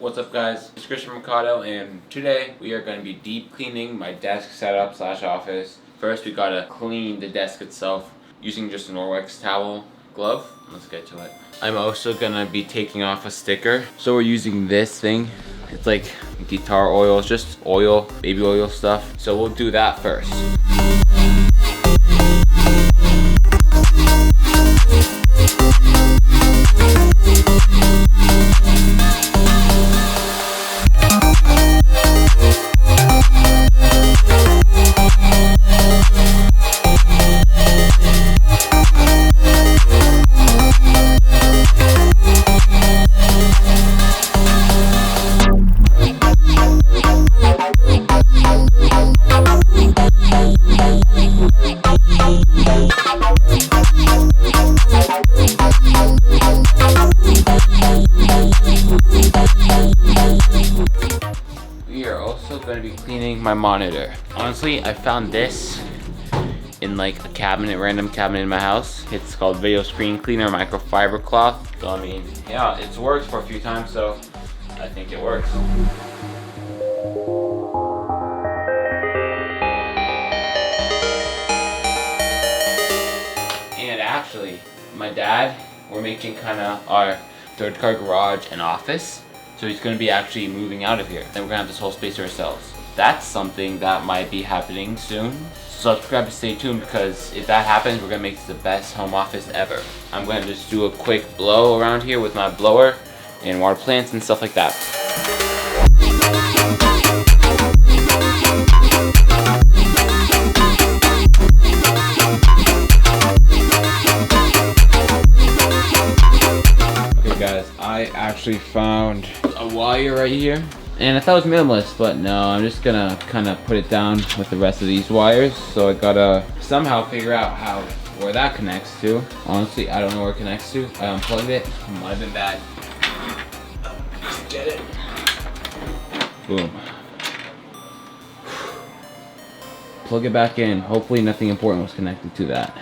What's up guys, it's Cristian Mercado, and today we are going to be deep cleaning my desk setup slash office. First we gotta clean the desk itself using just a Norwex towel glove. Let's get to it. I'm also gonna be taking off a sticker. So we're using this thing. It's like guitar oil, it's just oil, baby oil stuff. So we'll do that first. We are also going to be cleaning my monitor. Honestly, I found this in like a cabinet, random cabinet in my house. It's called Video Screen Cleaner Microfiber Cloth. So I mean, yeah, it's worked for a few times, so I think it works. And actually, my dad, we're making kind of our third car garage and office. So he's going to be actually moving out of here. Then we're going to have this whole space to ourselves. That's something that might be happening soon. So subscribe and stay tuned, because if that happens, we're going to make this the best home office ever. I'm going to just do a quick blow around here with my blower and water plants and stuff like that. Guys, I actually found a wire right here, and I thought it was minimalist, but no, I'm just gonna kind of put it down with the rest of these wires. So I gotta somehow figure out where that connects to. Honestly, I don't know where it connects to. I unplugged it. Might have been bad. Get it. Boom. Plug it back in. Hopefully nothing important was connected to that.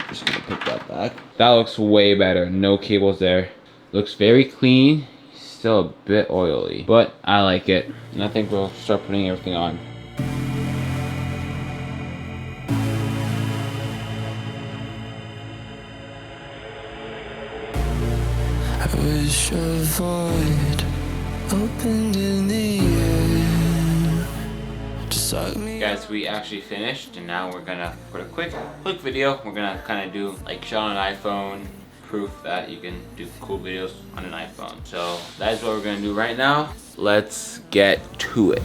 Just gonna put that back. That looks way better. No cables there. Looks very clean. Still a bit oily, but I like it. And I think we'll start putting everything on. I wish a void opened in the air to suck me. Guys, we actually finished, and now we're gonna put a quick video. We're gonna kind of do like show on an iPhone, proof that you can do cool videos on an iPhone. So that is what we're gonna do right now. Let's get to it.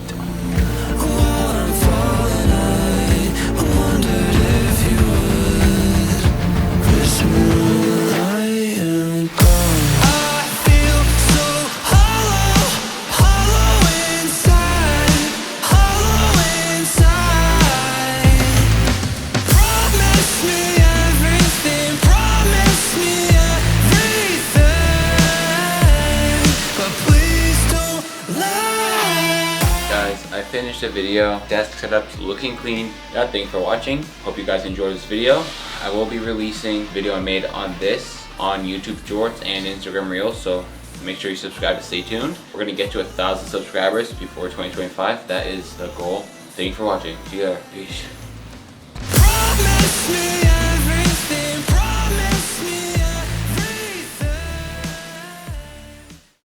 I finished the video. Desk setup's looking clean. Thanks for watching. Hope you guys enjoyed this video. I will be releasing video I made on this on YouTube Shorts and Instagram Reels, so make sure you subscribe to stay tuned. We're gonna get to 1,000 subscribers before 2025. That is the goal. Thank you for watching. See you later. Peace.